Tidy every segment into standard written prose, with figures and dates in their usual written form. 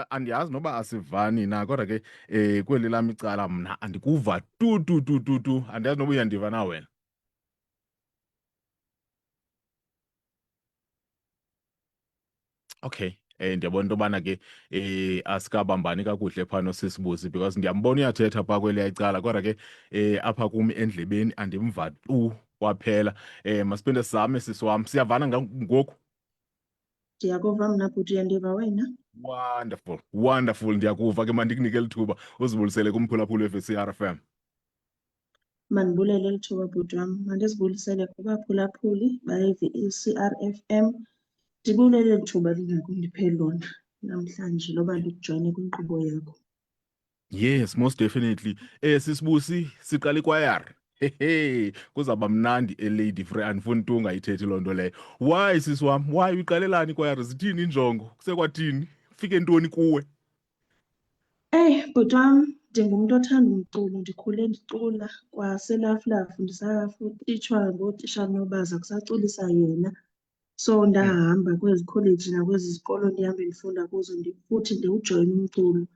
andiyazi noba asivani na kodwa ke kweli lami icala mna andikuva tu andiyazi noba uyandiva na wena. Okay. Ndiyabona into yobana ke asikabambani kakuhle phano sisibuzi because ndiyambona uyathetha phaa kweliya icala kodwa ke apha kum endlebeni andimva tu kwaphela. Masiphinde sizame sisi wam, siyavana ngoku. Ndiyakuva mna bhuti, uyandiva wena? Wonderful, ndiyakuva ke mandikunike lithuba uzibulisele kumphulaphula we-VCR-FM. Mandibulele lithuba bhuti wam, mandizibulisele kubaphulaphuli be-VCR-FM. Ndibulele lithuba lingakundiphe lona namhlanje loba ndikujoyine kwinkqubo yakho. Yes, most definitely. Sisibusi siqala ikwayari. Kuzawuba mnandi Lady Frey, andifuni tu ungayithethi loo nto leyo. Why sisi wam? Why uyiqalelani ikwayari? Zithini injongo? Kusekwathini? Fike ntoni kuwe? Bhuti wam, ndingumntu othanda umculo, ndikhule ndicula kwaselafulafu ndisafunditshwa ngootishala Nobaza kusaculisa yena. So ndahamba kwezi kholeji nakwezi zikolo ndihambe ndifunda kuzo futhi ndiwujoyine umculo.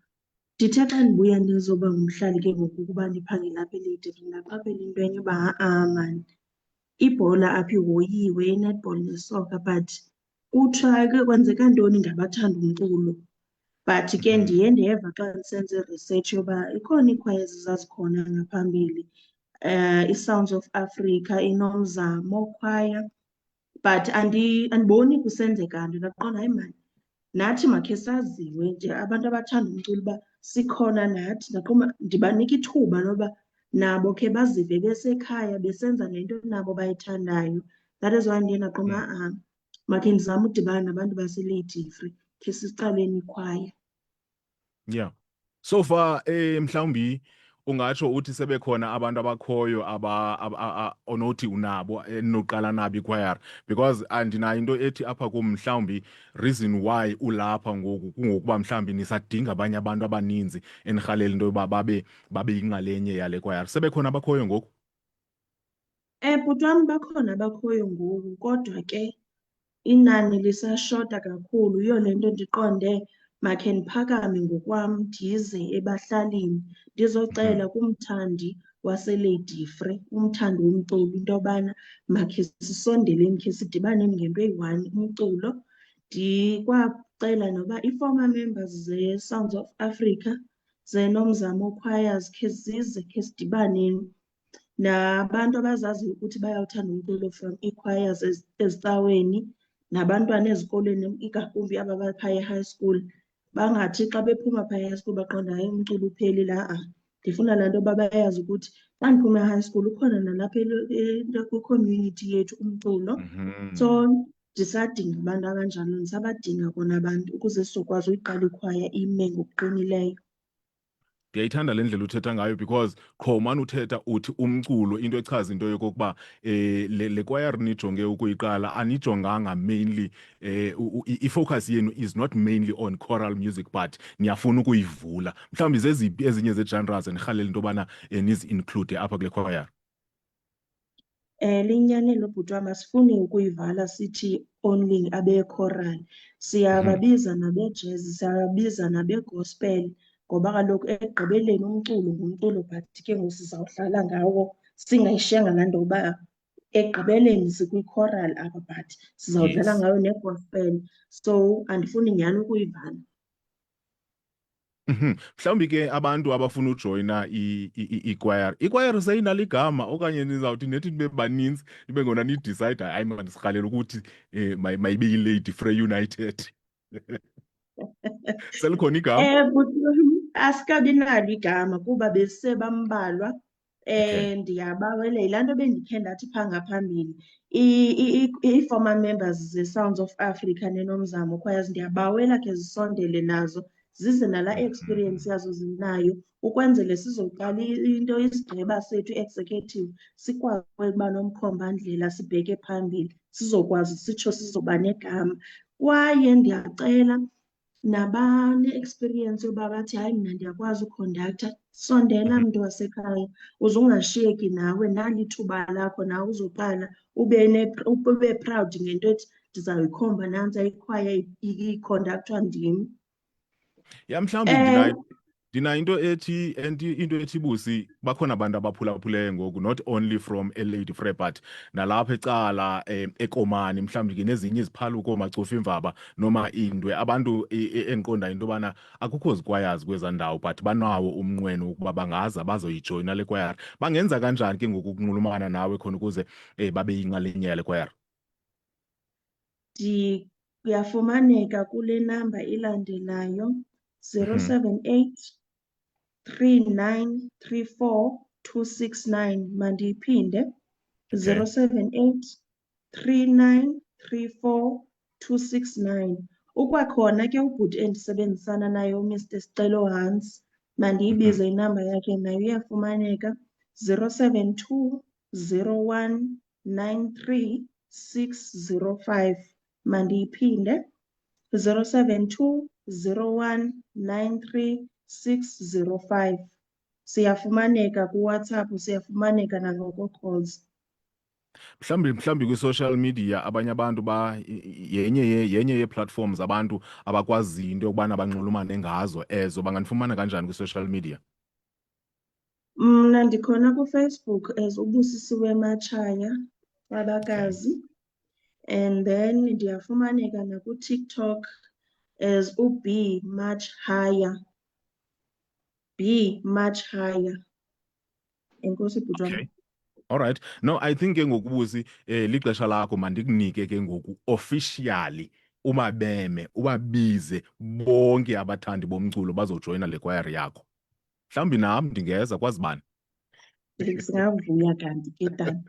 Ndithe xa ndibuya ndizoba ngumhlali ke ngoku ukuba ndiphangela apha eLady Frey ndaqaphela into enye uba ha-a mani, ibhola apha ihoyiwe, i-netball nesoka, but kuthiwa ke kwenzeka ntoni ngabathanda umculo. But ke ndiye ndeva xa ndisenza i-research yoba ikhona iikhwaya ezizazikhona ngaphambili, i-Sounds of Africa, iNomzamo Choir, but andiboni kusenzeka nto. Ndaqonda hayi mani, nathi makhe saziwe nje abantu abathanda umculo uba sikhona nathi. Ndaqonda ndibanike ithuba loba nabo khe bazive besekhaya besenza nento nabo bayithandayo. That is why ndiye ndaqonda makhe ndizame udibana nabantu baseLady Frey khe sicaleni ikhwaya. Yeah. So far mhlawumbi ungatsho uthi sebekhona abantu abakhoyo onothi unabo enoqala nabo ikwayari, because andinayo into ethi apha kum mhlawumbi reason why ulapha ngoku kungokuba mhlawumbi nisadinga abanye abantu abaninzi enirhalela into yoba babe yinxalenye yale kwayari. Sebekhona abakhoyo ngoku? Bhuti wam, bakhona abakhoyo ngoku kodwa ke inani lisashota kakhulu. Yiyo le nto ndiqonde makhe ndiphakame ngokwam ndize ebahlalini ndizocela kumthandi waseLady Frey, umthandi womculo, into yobana makhe sisondeleni khe sidibaneni ngento eyi-one, umculo. Ndikwacela noba i-former members ze-Sounds of Africa, zeNomzamo Choirs khe zize khe sidibaneni, nabantu abazaziyo ukuthi bayawuthanda umculo from ii-choirs ezicaweni nabantwana ezikolweni, ingakumbi aba baphaya e-high school, bangathi xa bephuma phaya e-high school baqonda hayi umculo uphelile. Ndifuna laa nto bayazi ukuthi xa ndiphuma e-high school ukhona nalapha kwi-community yethu umculo. So ndisadinga abantu abanjalo, ndisabadinga kona abantu ukuze sizokwazi uyiqala ikhwaya ime ngokuqinileyo. Ndiyayithanda le ndlela uthetha ngayo because qho mani uthetha uthi umculo, into echaza into yokokuba le kwayari nijonge ukuyiqala anijonganga mainly ifocus yenu is not mainly on choral music but niyafuna ukuyivula. Mhlawumbi zeziphi ezinye ze-genres nirhalela into yobana nizi-include apha kule kwayari? Linyanelo bhuti wam, asifuni ukuyivala sithi only abe-choral. Siyababiza nabe-jazz, siyababiza nabe-gospel, ngoba kaloku ekugqibeleni umculo ngumculo but ke ngoku sizawuhlala ngawo singayishiyanga laa nto uba ekugqibeleni sikwi-choral apha but sizawudlala Yes. ngayo ne-gospel. So andifuni nyhani ukuyivala. Mhlawumbi ke abantu abafuna ujoyina ikwayari seyinalo igama okanye nizawuthi nethi nibe baninzi nibe ngona nidicide hayi mandisirhalela ukuthi mayibe yi-Lady Frey United. Selikhona igama? Bhuti wam, asikabi nalo igama kuba besebambalwa. Okay. Ndiyabawela yilaa nto bendikhe ndathi phaa ngaphambili ii-former members ze-Sounds of Africa neNomzamo Choirs ndiyabawela khe zisondele nazo zize nalaa experience yazo zinayo ukwenzele sizoqala into isigqeba sethu executive sikwazi ukuba nomkhombandlela sibheke phambili sizokwazi sitsho sizoba negama. Kwaye ndiyacela nabane-experience yoba bathi hayi mna ndiyakwazi ukhondaktha, sondela mntu wasekhaya uze ungashiyeki nawe, nali ithuba lakho nawe uzoqala ube proud ngento ethi ndizawuyikhomba nantsi ikhwaya ikhondakthwa ndim. Ya mhlawumbi Eh, ndina into ethi busi bakhona abantu abaphulaphulayo ngoku, not only from eLady Frey but nalapha ecala eKomani, mhlawumbi ke nezinye iziphaluko oomacofa imvaba noma indwe, abantu endiqonda into yobana akukho zikwayazi kweza ndawo but banawo umnqweno ukuba bangaza bazoyijoyina le kwayari. Bangenza kanjani ke ngoku ukunxulumana nawe khona ukuze babe yinxalenye yale kwayari? Kuyafumaneka kule namba ilandelayo, Mhm. 078 3934 269. Mandiyiphinde, Okay. 078 3934 269. Ukwakhona ke ubhuti endisebenzisana naye uMr Sicelo Hans, Mhm. mandiyibize inamba yakhe nayo iyafumaneka, 072 01 93 605. Mandiyiphinde, 072 01 93 605. Siyafumaneka kuWhatsApp, siyafumaneka nangoko-calls. Mhlawumbi kwi-social media abanye abantu yenye yee-platforms abantu abakwaziyo into yokubana banxulumane ngazo ezo, banganifumana kanjani kwi-social media? Mna ndikhona kuFacebook as uBusisiwe Matshaya Okay. Babakazi, and then ndiyafumaneka nakuTikTok as uB Much Higher, B Much Higher. Enkosi bhuti wam. Okay. All right. No, I think ke ngoku Busi lixesha lakho mandikunike ke ngoku officially umabeme, ubabize bonke abathandi bomculo bazojoyina le kwayari yakho. Mhlawumbi nam ndingeza kwazi bani. Singavuya kanti ke tana.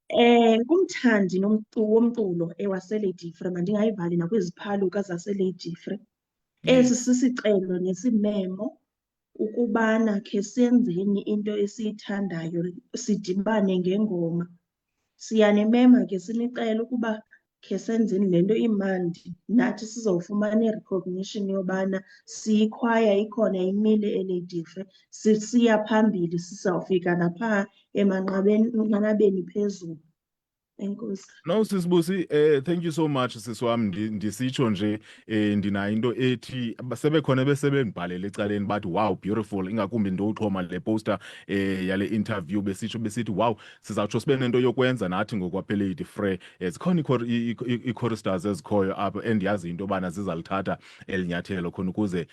Eh, Kumthandi womculo waseLady Frey, mandingayivali nakwiziphaluka zaseLady Frey. Esi yes. sisicelo nesimemo ukubana khe senzeni into esiyithandayo, sidibane ngengoma. Siyanimema ke sinicela ukuba khe senzeni le nto imandi, nathi sizawufumana i-recognition yobana siyikhwaya ikhona imile eLady Frey, sisiya phambili, sizawufika naphaa emanqanabeni phezulu. Enkosi. No sisibusi, thank you so much sisi wam. Ndisitsho nje ndinayo into ethi sebekhona besebendibhalela ecaleni bathi wow beautiful, ingakumbi ndowuxhoma le poster yale interview besithi wow sizawutsho sibe nento yokwenza nathi ngokwapheledi Frey. Zikhona ii-choristers ezikhoyo apho endiyazi into yobana zizalithatha eli nyathelo khona ukuze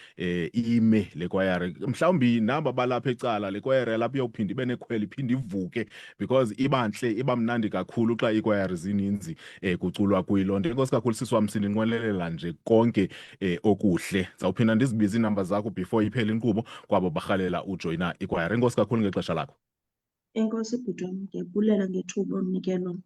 ime le kwayari. Mhlawumbi naba balapha ecala le kwayari yalapha iyawuphinda ibe nekhwela iphinde ivuke because iba ntle, iba mnandi kakhulu xa ikwayari zininzi kuculwa kuyiloo nto. Enkosi kakhulu sisi wam, sindinqwenelela nje konke okuhle. Zawuphinda ndizibize iinamba zakho before iphele inkqubo kwabo barhalela ujoyina ikwayari. Enkosi kakhulu ngexesha lakho. Enkosi bhuti wam, ndiyabulela ngethuba ondinike lona.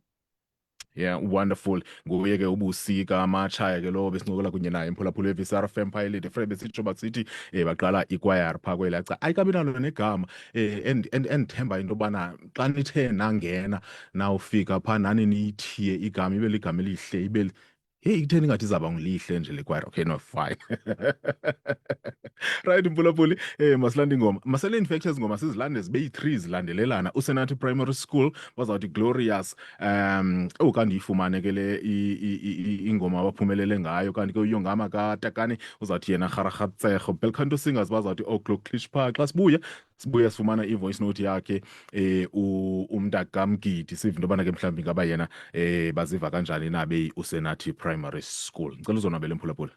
Yeah, wonderful. Nguye ke uBusika Matshaya ke lowo besincokola kunye naye emphulaphula eVisara FM phaya eLady Frey, besitsho basithi baqala ikwayari phaa kwelaca. Ayikabi nalo negama endithemba into yobana xa nithe nangena nawufika phaa nani niyithiye igama ibe ligama elihle, ibe heyi kutheni ingathi izawuba ngilihle nje le kwayari. Okay, no fine. Right mphulaphuli, masilande ingoma. Masele in fact ezi ngoma sizilande zibe yi-3 zilandelelana. uSenathi Primary School bazawuthi Glorious. Kanti uyifumane ke le ingoma abaphumelele ngayo, kanti ke uyongama kaTakane uzawuthi yena Garagatsego. Belcanto Singers bazawuthi Ogloklish Park. Xa sibuya sifumana i-voice note yakhe umntakamgidi, siva into yobana ke mhlawumbi ingaba yena baziva kanjani nabe uSenathi Primary School. Ngicela uzonwabele mphulaphula.